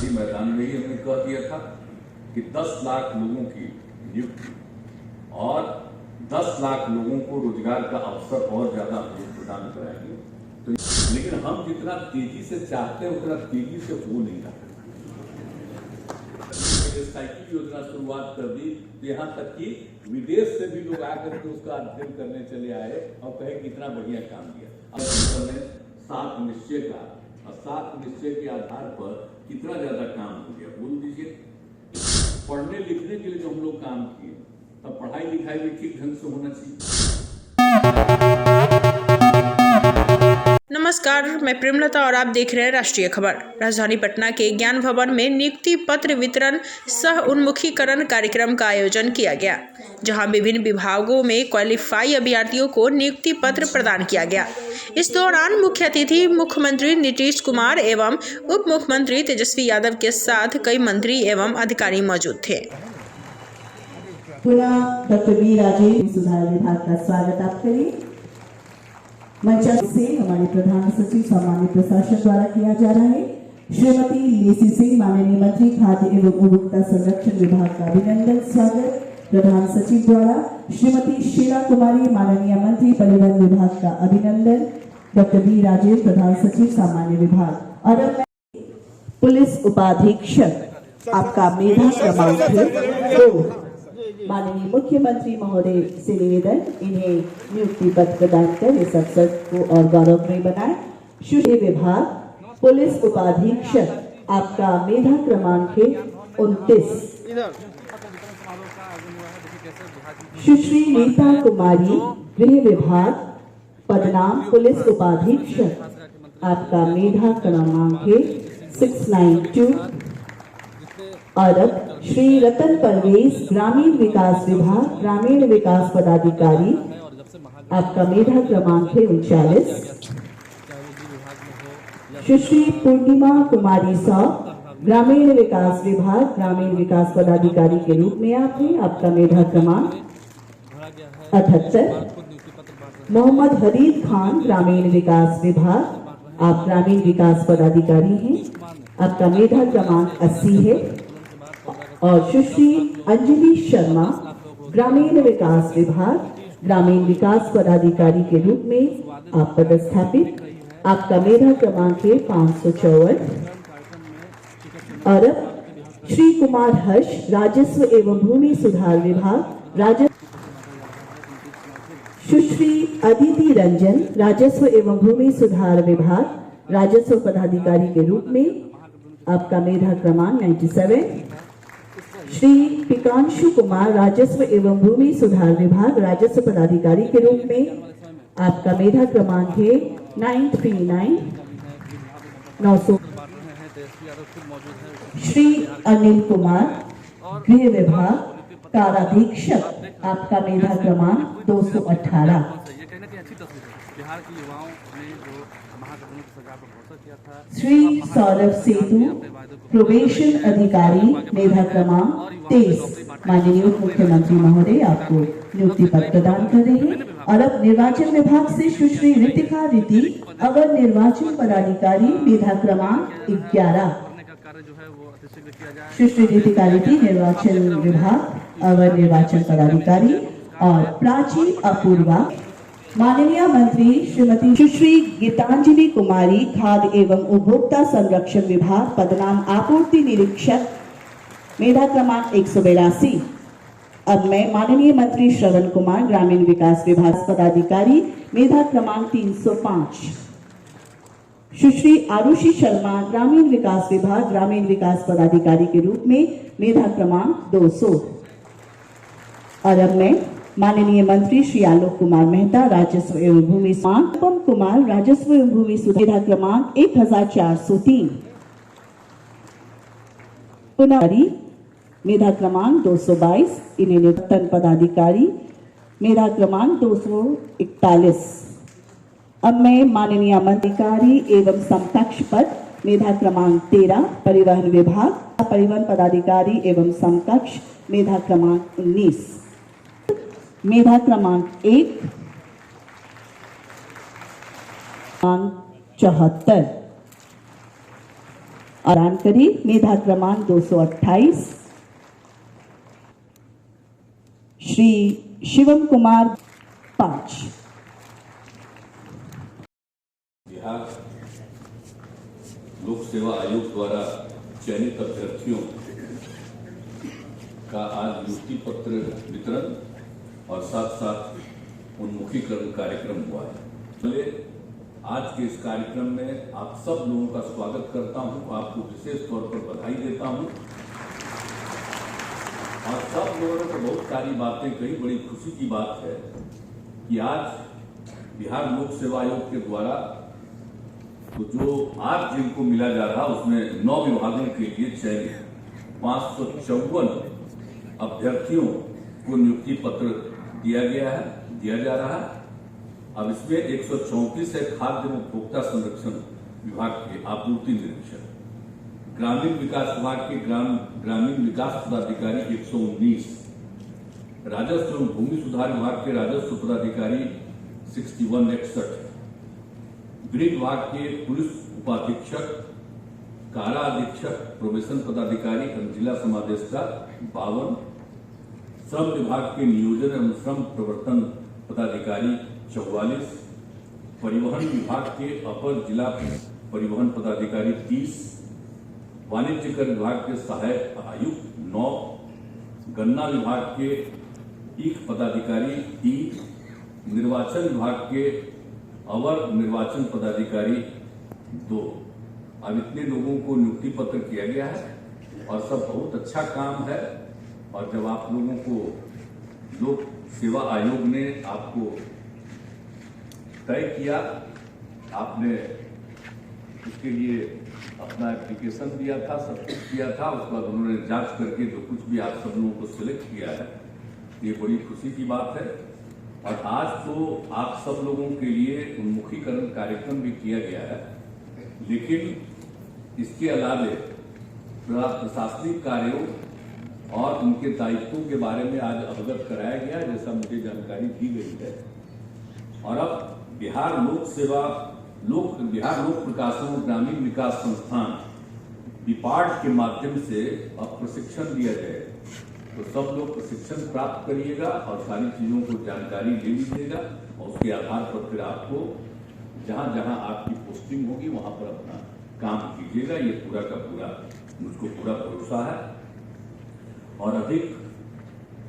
इसी मैदान में ही हमने कह दिया था कि 10 लाख लोगों की नियुक्ति और 10 लाख लोगों को रोजगार का अवसर और ज्यादा प्रदान कराएंगे। तो लेकिन हम जितना तेजी से चाहते हैं उतना तेजी से हो नहीं रहा। साइकिल योजना शुरुआत कर दी तो यहाँ तक कि विदेश से भी लोग आकर के उसका अध्ययन करने चले आए और कहे कि इतना बढ़िया काम किया। अब 7 निश्चय का और 7 निश्चय के आधार पर कितना ज्यादा काम हो गया बोल दीजिए। पढ़ने लिखने के लिए जो हम लोग काम किए तब पढ़ाई लिखाई भी ठीक ढंग से होना चाहिए। नमस्कार, मैं प्रेमलता और आप देख रहे हैं राष्ट्रीय खबर। राजधानी पटना के ज्ञान भवन में नियुक्ति पत्र वितरण सह उन्मुखीकरण कार्यक्रम का आयोजन किया गया, जहां विभिन्न विभागों में क्वालिफाई अभ्यर्थियों को नियुक्ति पत्र प्रदान किया गया। इस दौरान मुख्य अतिथि मुख्यमंत्री नीतीश कुमार एवं उप मुख्यमंत्री तेजस्वी यादव के साथ कई मंत्री एवं अधिकारी मौजूद थे। डॉक्टर बी राजेंद्र सुधार विभाग का स्वागत आप करें। मंच से हमारे प्रधान सचिव सामान्य प्रशासन द्वारा किया जा रहा है। श्रीमती लेसी सिंह माननीय मंत्री खाद्य एवं उपभोक्ता संरक्षण विभाग का अभिनंदन स्वागत प्रधान सचिव द्वारा। श्रीमती शीला कुमारी माननीय मंत्री परिवहन विभाग का अभिनंदन। डॉक्टर बी राजेंद्र प्रधान सचिव सामान्य विभाग। और अब पुलिस उपाधीक्षक आपका मेधा क्रमांक 2 माननीय मुख्यमंत्री महोदय से निवेदन, इन्हें नियुक्ति पत्र प्रदान कर इस अवसर को और गौरवमय बनाए। शुद्ध विभाग पुलिस उपाधीक्षक आपका मेधा क्रमांक 29 सुश्री नीता कुमारी गृह विभाग पदनाम पुलिस उपाधीक्षक आपका मेधा क्रमांक 692। और अब श्री रतन परवेज ग्रामीण विकास विभाग ग्रामीण विकास पदाधिकारी आपका मेधा क्रमांक 39। सुश्री पूर्णिमा कुमारी सौ ग्रामीण विकास विभाग ग्रामीण विकास पदाधिकारी के रूप में आप हैं, आपका मेधा क्रमांक 78। मोहम्मद हरीद खान ग्रामीण विकास विभाग आप ग्रामीण विकास पदाधिकारी हैं, आपका मेधा क्रमांक 80 है। और सुश्री अंजलि शर्मा ग्रामीण विकास विभाग ग्रामीण विकास पदाधिकारी के रूप में आप पदस्थापित, आपका मेधा क्रमांक 554। और श्री कुमार हर्ष राजस्व एवं भूमि सुधार विभाग सुश्री अदिति रंजन राजस्व एवं भूमि सुधार विभाग राजस्व पदाधिकारी के रूप में आपका मेधा क्रमांक 97। श्री पिकांशु कुमार राजस्व एवं भूमि सुधार विभाग राजस्व पदाधिकारी के रूप में आपका मेधा क्रमांक 939। श्री अनिल कुमार गृह विभाग काराधीक्षक आपका मेधा क्रमांक 218। श्री सौरभ सेतु प्रोबेशन अधिकारी मेधा क्रमांक 23 माननीय मुख्यमंत्री महोदय आपको नियुक्ति पत्र प्रदान कर रहे हैं। और अब निर्वाचन विभाग से सुश्री ऋतिका रीति अवर निर्वाचन पदाधिकारी मेधा क्रमांक 11। सुश्री ऋतिका रीति निर्वाचन विभाग अवर निर्वाचन पदाधिकारी। और प्राची अपूर्वा माननीय मंत्री श्रीमती सुश्री गीतांजलि कुमारी खाद्य एवं उपभोक्ता संरक्षण विभाग पदनाम आपूर्ति निरीक्षक मेधा क्रमांक 182। अब मैं माननीय मंत्री श्रवण कुमार ग्रामीण विकास विभाग पदाधिकारी मेधा क्रमांक 305। सुश्री आरुषि शर्मा ग्रामीण विकास विभाग ग्रामीण विकास पदाधिकारी के रूप में मेधा क्रमांक 200। और अब मैं माननीय मंत्री श्री आलोक कुमार मेहता राजस्व एवं भूमि अनुपम कुमार राजस्व एवं भूमि मेधा क्रमांक 1403। पुनः मेधा क्रमांक 222 इन्हें नियुक्तन पदाधिकारी मेधा क्रमांक 241। अब मैं माननीय मंत्री एवं समकक्ष पद मेधा क्रमांक 13 परिवहन विभाग परिवहन पदाधिकारी एवं समकक्ष मेधा क्रमांक 19। मेधा क्रमांक 1 74। ऐलान करी मेधा क्रमांक 228 श्री शिवम कुमार 5। बिहार लोक सेवा आयोग द्वारा चयनित अभ्यर्थियों का आज नियुक्ति पत्र वितरण और साथ साथ उन्मुखीकरण कार्यक्रम हुआ है। पहले आज के इस कार्यक्रम में आप सब लोगों का स्वागत करता हूं, आपको विशेष तौर पर बधाई देता हूं। और सब लोगों ने तो बहुत सारी बातें कही। बड़ी खुशी की बात है कि आज बिहार लोक सेवा आयोग के द्वारा तो जो आज जिनको मिला जा रहा उसमें 9 विभागों के लिए चयनित 554 अभ्यर्थियों को नियुक्ति पत्र दिया जा रहा है। अब इसमें 134 है खाद्य एवं उपभोक्ता संरक्षण विभाग के आपूर्ति निरीक्षक, ग्रामीण विकास विभाग के ग्रामीण विकास पदाधिकारी 119, राजस्व एवं भूमि सुधार विभाग के राजस्व पदाधिकारी 6161, गृह विभाग के पुलिस उपाधीक्षक, कारा अधीक्षक, प्रोबेशन पदाधिकारी एवं जिला समादेष्टा 52, श्रम विभाग के नियोजन एवं श्रम प्रवर्तन पदाधिकारी 44, परिवहन विभाग के अपर जिला परिवहन पदाधिकारी 30, वाणिज्य कर विभाग के सहायक आयुक्त 9, गन्ना विभाग के ईख पदाधिकारी 3, निर्वाचन विभाग के अवर निर्वाचन पदाधिकारी 2। अब इतने लोगों को नियुक्ति पत्र किया गया है और सब बहुत अच्छा काम है। और जब आप लोगों को लोक सेवा आयोग ने आपको तय किया, आपने उसके लिए अपना एप्लीकेशन दिया था, सब कुछ किया था, उसके बाद उन्होंने जांच करके जो कुछ भी आप सब लोगों को सिलेक्ट किया है, ये बड़ी खुशी की बात है। और आज तो आप सब लोगों के लिए उन्मुखीकरण कार्यक्रम भी किया गया है, लेकिन इसके अलावे प्रशासनिक कार्यों और उनके दायित्वों के बारे में आज अवगत कराया गया, जैसा मुझे जानकारी दी गई है। और अब बिहार लोक प्रकाशन ग्रामीण विकास संस्थान बिपार्ट के माध्यम से अब प्रशिक्षण दिया जाएगा। तो सब लोग प्रशिक्षण प्राप्त करिएगा और सारी चीजों को जानकारी ले लीजिएगा और उसके आधार पर फिर आपको जहां जहां आपकी पोस्टिंग होगी वहां पर अपना काम कीजिएगा। ये पूरा का पूरा मुझको पूरा भरोसा है। और अधिक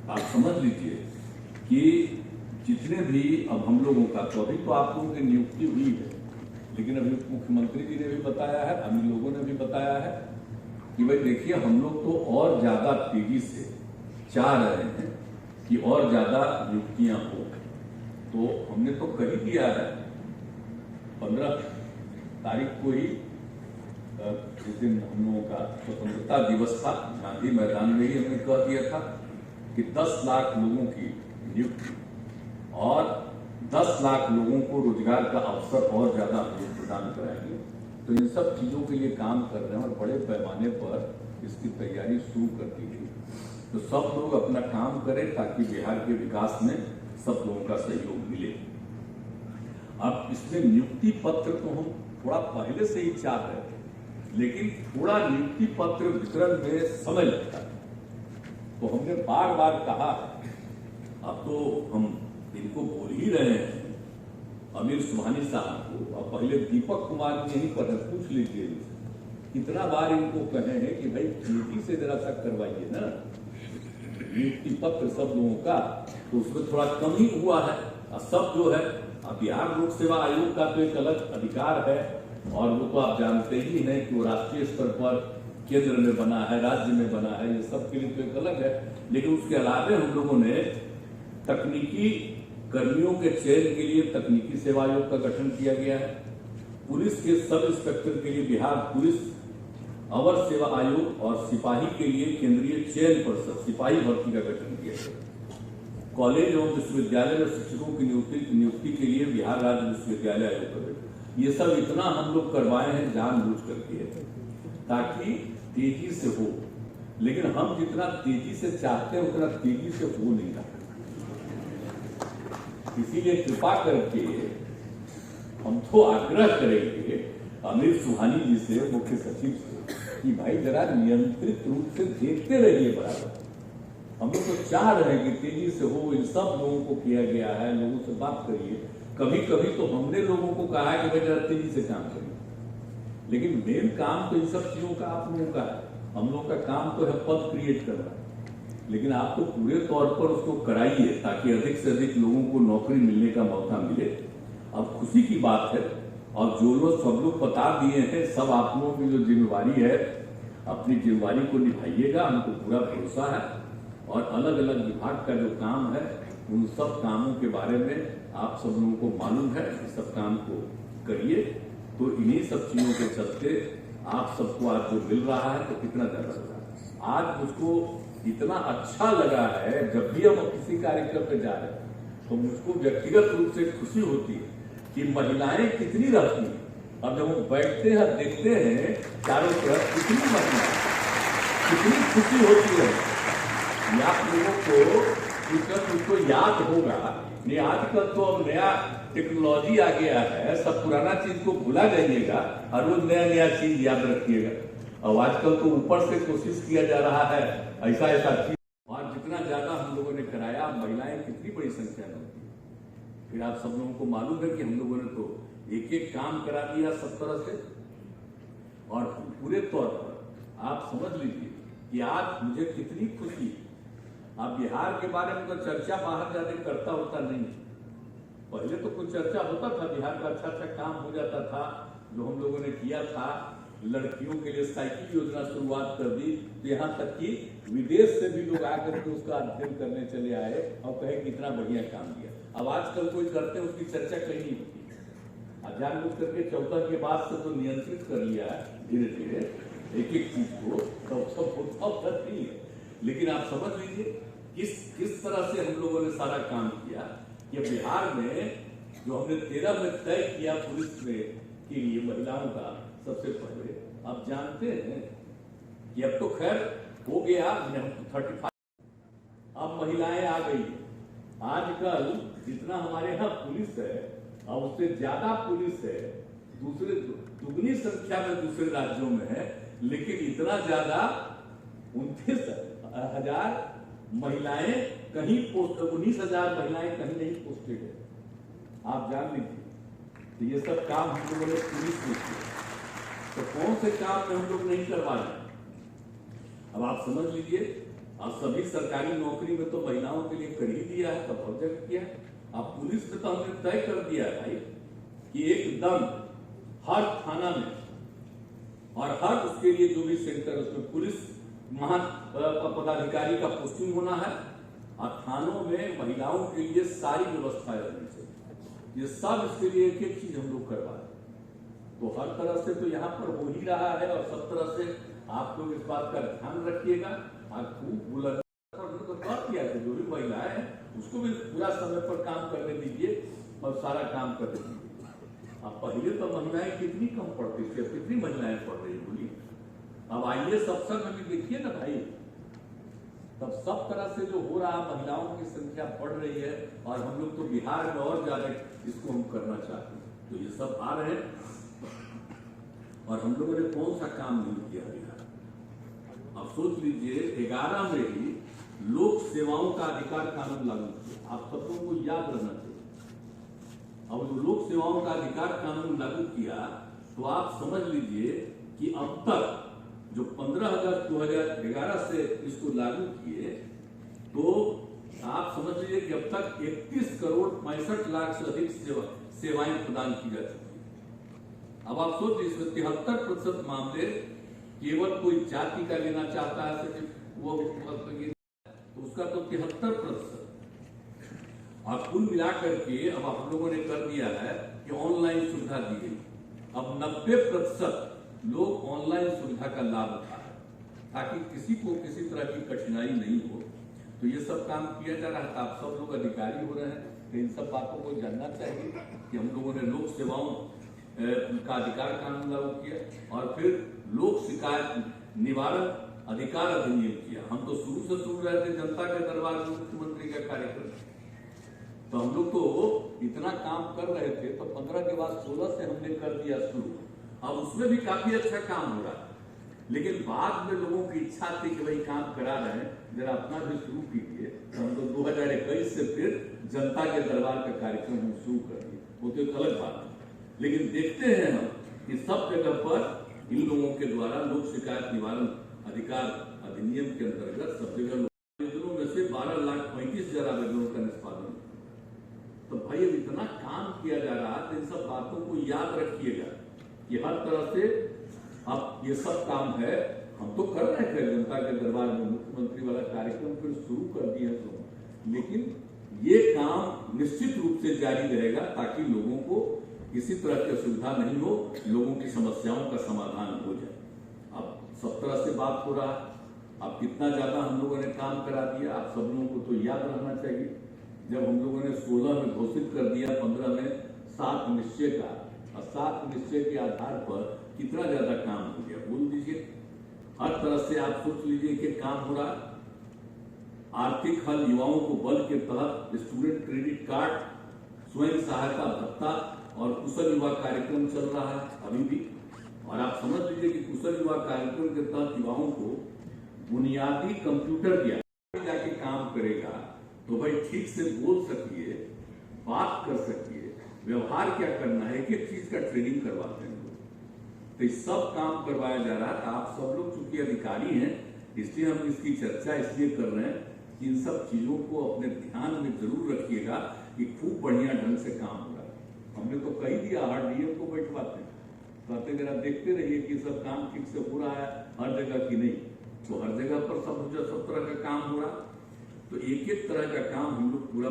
आप समझ लीजिए कि जितने भी अब हम लोगों का, तो अभी तो आप लोगों की नियुक्ति हुई है, लेकिन अभी मुख्यमंत्री जी ने भी बताया है, हम लोगों ने भी बताया है कि भाई देखिए हम लोग तो और ज्यादा तेजी से चाह रहे हैं कि और ज्यादा नियुक्तियां हो। तो हमने तो कर ही दिया है 15 तारीख को ही, जिस दिन हम लोगों का स्वतंत्रता दिवस था, गांधी मैदान में ही हमने कह दिया था कि 10 लाख लोगों की नियुक्ति और 10 लाख लोगों को रोजगार का अवसर और ज्यादा प्रदान कराएंगे। तो इन सब चीजों के लिए काम कर रहे हैं और बड़े पैमाने पर इसकी तैयारी शुरू कर दी गई। तो सब लोग अपना काम करें ताकि बिहार के विकास में सब लोगों का सहयोग मिले। अब इसमें नियुक्ति पत्र तो हम थोड़ा पहले से ही चाह रहे थे, लेकिन थोड़ा नियुक्ति पत्र वितरण में समय लगता है। तो हमने बार बार कहा, अब तो हम इनको बोल ही रहे हैं अमीर सुभानी साहब को, और पहले दीपक कुमार जी यहीं पर पूछ लीजिए, कितना बार इनको कहे हैं कि भाई तेजी से जरा सा करवाइए ना नियुक्ति पत्र सब लोगों का। तो उसमें थोड़ा कम ही हुआ है। और सब जो है, अब बिहार लोक सेवा आयोग का तो एक अलग अधिकार है और वो तो आप जानते ही हैं कि वो राष्ट्रीय स्तर पर केंद्र में बना है, राज्य में बना है, ये सब के लिए तो एक अलग है। लेकिन उसके अलावा हम लोगों ने तकनीकी कर्मियों के चयन के लिए तकनीकी सेवा आयोग का गठन किया गया है। पुलिस के सब इंस्पेक्टर के लिए बिहार पुलिस अवर सेवा आयोग और सिपाही के लिए केंद्रीय चयन परिषद सिपाही भर्ती का गठन किया गया। कॉलेज एवं विश्वविद्यालय में शिक्षकों की नियुक्ति के लिए बिहार राज्य विश्वविद्यालय आयोग का गठन। ये सब इतना हम लोग करवाए हैं जानबूझ करके, ताकि तेजी से हो। लेकिन हम जितना तेजी से चाहते हैं उतना तेजी से हो नहीं रहा। इसीलिए कृपा करके हम तो आग्रह करेंगे अमीर सुभानी जी से, मुख्य सचिव से, कि भाई जरा नियंत्रित रूप से देखते रहिए बराबर। हम लोग तो चाह रहे हैं कि तेजी से हो, इन सब लोगों को किया गया है, लोगों से बात करिए। कभी कभी तो हमने लोगों को कहा है कि भाई जरा तेजी से काम करिए, लेकिन मेन काम तो इन सब चीजों का आप लोगों का है। हम लोगों का काम तो है पद क्रिएट करना, लेकिन आप तो पूरे तौर पर उसको कराइए ताकि अधिक से अधिक लोगों को नौकरी मिलने का मौका मिले। अब खुशी की बात है, और जो लोग सब लोग बता दिए हैं, सब आप लोगों की जो जिम्मेवारी है, अपनी जिम्मेवारी को निभाइएगा, हमको पूरा भरोसा है। और अलग अलग विभाग का जो काम है, उन सब कामों के बारे में आप सब लोगों को मालूम है, इस सब काम को करिए। तो इन्हीं सब चीजों के चलते आप सबको आज जो मिल रहा है तो कितना ज्यादा लग रहा है। आज मुझको इतना अच्छा लगा है, जब भी हम किसी कार्यक्रम पे जा रहे हैं तो मुझको व्यक्तिगत रूप से खुशी होती है कि महिलाएं कितनी रहती हैं। अब जब हम बैठते हैं देखते हैं चारों तरफ कितनी महिलाएं, कितनी खुशी होती है। आप लोगों को उसको याद होगा, नहीं आजकल तो अब नया टेक्नोलॉजी आ गया है, सब पुराना चीज को भुला जाइएगा और रोज नया नया चीज याद रखिएगा। अब आजकल तो ऊपर से कोशिश किया जा रहा है ऐसा ऐसा चीज, और जितना ज्यादा हम लोगों ने कराया, महिलाएं कितनी बड़ी संख्या में होती है। फिर आप सब लोगों को मालूम है कि हम लोगों ने तो एक एक काम करा दिया सब तरह से। और पूरे तौर पर आप समझ लीजिए कि आज मुझे कितनी खुशी। आप बिहार के बारे में तो चर्चा बाहर जाने करता होता नहीं, पहले तो कुछ चर्चा होता था, बिहार का अच्छा अच्छा काम हो जाता था जो हम लोगों ने किया था। लड़कियों के लिए साइकिल योजना शुरुआत कर दी, तो यहाँ तक कि विदेश से भी लोग आकर के उसका अध्ययन करने चले आए और कहे कि इतना बढ़िया काम किया। अब आजकल कोई करते हैं उसकी चर्चा कहीं नहीं होती। जानबूझ करके 14 के बाद से तो नियंत्रित कर लिया है धीरे धीरे एक एक चीज को, तो सब नहीं है। लेकिन आप समझ लीजिए किस तरह से हम लोगों ने सारा काम किया कि बिहार में जो हमने 13 में तय किया पुलिस में के लिए महिलाओं का, सबसे पहले आप जानते हैं कि अब तो खैर हो गया 35, अब महिलाएं आ गई। आजकल जितना हमारे यहाँ पुलिस है और उससे ज्यादा पुलिस है, दूसरे दुगनी संख्या में दूसरे राज्यों में है, लेकिन इतना ज्यादा 29,000 महिलाएं कहीं पोस्ट, 19,000 महिलाएं कहीं नहीं पोस्टेड है। आप जान लीजिए, तो ये सब काम हम लोगों ने पुलिस में किया, तो कौन से काम में हम लोग नहीं करवा रहे। अब आप समझ लीजिए, अब सभी सरकारी नौकरी में तो महिलाओं के लिए कर ही दिया है, तब हर जगह किया। अब पुलिस में तो हमने तय कर दिया है भाई कि एकदम हर थाना में और हर उसके लिए जो भी सेंटर, उसमें पुलिस पदाधिकारी का पोस्टिंग होना है, और थानों में महिलाओं के लिए सारी व्यवस्थाएं रहनी चाहिए। ये सब इसके लिए एक एक चीज हम लोग करवा रहे हैं। तो हर तरह से तो यहाँ पर हो ही रहा है, और सब तरह से आप लोग इस बात का ध्यान रखिएगा। और खूब बुलंद तो कर दिया है, जो भी महिलाएं हैं उसको भी पूरा समय पर काम करने दीजिए और सारा काम करने दीजिए। अब पहले तो महिलाएं कितनी कम पढ़ती थी, कितनी महिलाएं पढ़ रही बोली। अब IAS अफसर में भी देखिए ना भाई, तब सब तरह से जो हो रहा, महिलाओं की संख्या बढ़ रही है, और हम लोग तो बिहार में और ज्यादा इसको हम करना चाहते हैं। तो ये सब आ रहे हैं, और हम लोगों ने कौन सा काम नहीं किया बिहार। अब सोच लीजिए 11 में ही लोक सेवाओं का अधिकार कानून लागू किया। आप सब लोगों को याद रहना चाहिए। अब जो लोक सेवाओं का अधिकार कानून लागू किया, तो आप समझ लीजिए कि अब तक जो 15 अगस्त 2011 से इसको लागू किए, तो आप समझ लीजिए कि अब तक 31 करोड़ 65 लाख से अधिक सेवाएं प्रदान की जा चुकी है। अब आप सोचिए, इसमें 73% मामले केवल कोई जाति का लेना चाहता है वो तो उसका तो 73%। और कुल मिलाकर के अब आप लोगों ने कर दिया है कि ऑनलाइन सुविधा दी गई। अब 90% लोग ऑनलाइन सुविधा का लाभ उठा रहे, ताकि किसी को किसी तरह की कठिनाई नहीं हो। तो ये सब काम किया जा रहा है। आप सब लोग अधिकारी हो रहे हैं, तो इन सब बातों को जानना चाहिए कि हम लोगों ने लोक सेवाओं का अधिकार कानून लागू किया, और फिर लोक शिकायत निवारण अधिकार अधिनियम किया। हम तो शुरू से सुन रहे थे जनता के दरबार में मुख्यमंत्री का कार्यक्रम, तो हम लोग तो इतना काम कर रहे थे, तो 15 के बाद 16 से हमने कर दिया शुरू। अब उसमें भी काफी अच्छा काम हो रहा है। लेकिन बाद में लोगों की इच्छा थी कि भाई काम करा रहे हैं, जरा अपना भी शुरू कीजिए। हम तो 2021 से फिर जनता के दरबार का कार्यक्रम हम शुरू कर दिए, वो तो एक अलग बात है। लेकिन देखते हैं हम कि सब जगह पर इन लोगों के द्वारा लोक शिकायत निवारण अधिकार अधिनियम के अंतर्गत सब जगह आवेदनों में से 12,35,000 आवेदनों का निष्पादन। तो भाई अब इतना काम किया जा रहा है, तो इन सब बातों को याद रखिएगा कि हर तरह से अब ये सब काम है, हम तो कर रहे थे जनता के दरबार में मुख्यमंत्री वाला कार्यक्रम फिर शुरू कर दिए हैं तो, लेकिन ये काम निश्चित रूप से जारी रहेगा ताकि लोगों को किसी तरह की असुविधा नहीं हो, लोगों की समस्याओं का समाधान हो जाए। अब सब तरह से बात हो रहा है, अब कितना ज्यादा हम लोगों ने काम करा दिया, आप सब लोगों को तो याद रखना चाहिए। जब हम लोगों ने 16 में घोषित कर दिया, 15 में 7 निश्चय का, और 7 निश्चय के आधार पर कितना ज्यादा काम हो गया बोल दीजिए। हर तरह से आप सोच लीजिए कि काम हो रहा है। आर्थिक हल युवाओं को बल के तहत स्टूडेंट क्रेडिट कार्ड, स्वयं सहायता भत्ता और कुशल युवा कार्यक्रम चल रहा है अभी भी। और आप समझ लीजिए कि कुशल युवा कार्यक्रम के तहत युवाओं को बुनियादी कंप्यूटर ज्ञान जाके काम करेगा तो भाई ठीक से बोल सकिए, बात कर सकिए, व्यवहार क्या करना है, एक चीज का ट्रेनिंग करवाते हैं। तो सब काम करवाया जा रहा है। आप सब लोग चूंकि अधिकारी हैं, इसलिए हम इसकी चर्चा इसलिए कर रहे हैं कि इन सब चीजों को अपने ध्यान में जरूर रखिएगा कि खूब बढ़िया ढंग से काम हो रहा है। हमने तो कही दिया, हर डीएम को बैठवाते हैं, कहते जरा देखते रहिए कि सब काम ठीक से हो रहा है हर जगह की नहीं, तो हर जगह पर सब तरह का काम हो रहा, तो एक एक तरह का काम हम लोग पूरा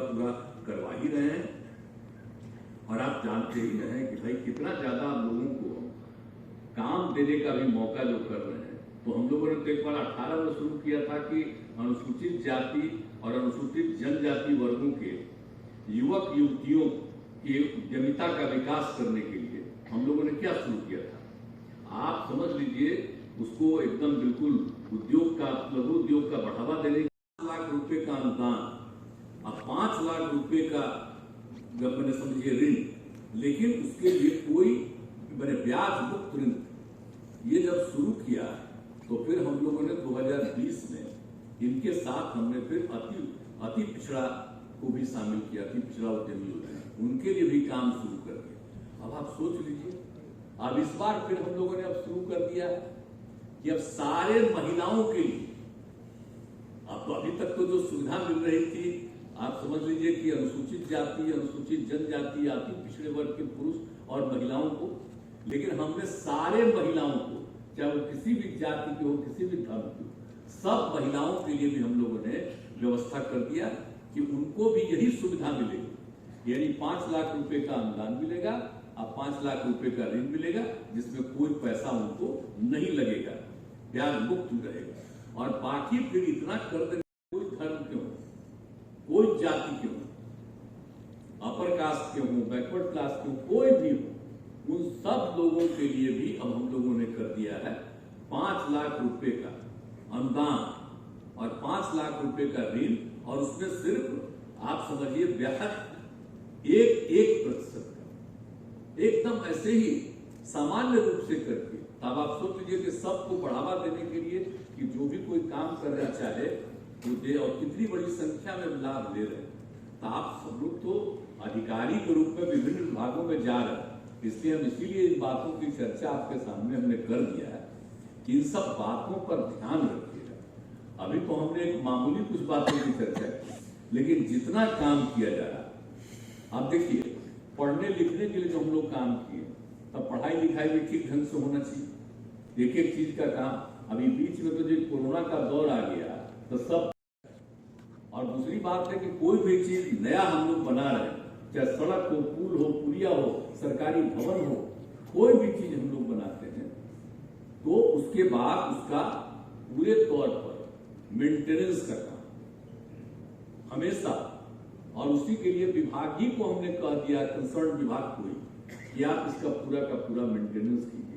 करवा ही रहे हैं। और आप जानते ही रहे कि भाई कितना ज्यादा आप लोगों को काम देने का भी मौका जो कर रहे हैं। तो हम लोगों ने तो एक बार 18 में शुरू किया था कि अनुसूचित जाति और अनुसूचित जनजाति वर्गों के युवक युवतियों की उद्यमिता का विकास करने के लिए हम लोगों ने क्या शुरू किया था, आप समझ लीजिए उसको एकदम बिल्कुल उद्योग का, लघु उद्योग का बढ़ावा देने 5 लाख रुपए का अनुदान, अब 5 लाख रुपए का जब मैंने समझिए ऋण, लेकिन उसके लिए कोई मैंने ब्याज मुक्त ऋण, ये जब शुरू किया तो फिर हम लोगों ने 2020 में इनके साथ हमने फिर अति पिछड़ा को भी शामिल किया, अति पिछड़ा उद्यमी योजना, उनके लिए भी काम शुरू कर दिया। अब आप सोच लीजिए, अब इस बार फिर हम लोगों ने अब शुरू कर दिया कि अब सारे महिलाओं के लिए, अब तो अभी तक तो जो सुविधा मिल रही थी, आप समझ लीजिए कि अनुसूचित जाति, अनुसूचित जनजाति, अति पिछड़े वर्ग के पुरुष और महिलाओं को, लेकिन हमने सारे महिलाओं को, चाहे वो किसी भी जाति के हो, किसी भी धर्म के हो, सब महिलाओं के लिए भी हम लोगों ने व्यवस्था कर दिया कि उनको भी यही सुविधा मिलेगी, यानी 5 लाख रुपए का अनुदान मिलेगा, अब 5 लाख रुपए का ऋण मिलेगा जिसमें कोई पैसा उनको नहीं लगेगा, ब्याज मुक्त रहेगा। और बाकी फिर इतना कर देंगे, कोई धर्म क्यों, कोई जाति क्यों, अपर कास्ट क्यों हो, बैकवर्ड क्लास क्यों, कोई भी हो, उन सब लोगों के लिए भी अब हम लोगों ने कर दिया है 5 लाख रुपए का अनुदान और 5 लाख रुपए का ऋण, और उसमें सिर्फ आप समझिए ब्याज 1% का, एकदम ऐसे ही सामान्य रूप से करके। तब आप सोच लीजिए कि सबको बढ़ावा देने के लिए कि जो भी कोई काम करना चाहे वो दे, और कितनी बड़ी संख्या में लाभ ले रहे हैं। तो आप सब लोग तो अधिकारी के रूप में विभिन्न विभागों में जा रहे हैं, इसलिए हम इसीलिए इन बातों की चर्चा आपके सामने हमने कर दिया है कि इन सब बातों पर ध्यान रखिएगा। अभी तो हमने एक मामूली कुछ बातों की चर्चा की, लेकिन जितना काम किया जा रहा है, आप देखिए पढ़ने लिखने के लिए जो हम लोग काम किए, तब पढ़ाई लिखाई भी ठीक ढंग से होना चाहिए, एक एक चीज का काम। अभी बीच में तो जो कोरोना का दौर आ गया तो सब, और दूसरी बात है कि कोई भी चीज नया हम लोग बना रहे हैं, चाहे सड़क हो, पुल हो, पुलिया हो, सरकारी भवन हो, कोई भी चीज हम लोग बनाते हैं तो उसके बाद उसका पूरे तौर पर मेंटेनेंस का काम हमेशा, और उसी के लिए विभाग ही को हमने कह दिया, कंसर्न विभाग को ही, कि आप इसका पूरा का पूरा मेंटेनेंस कीजिए।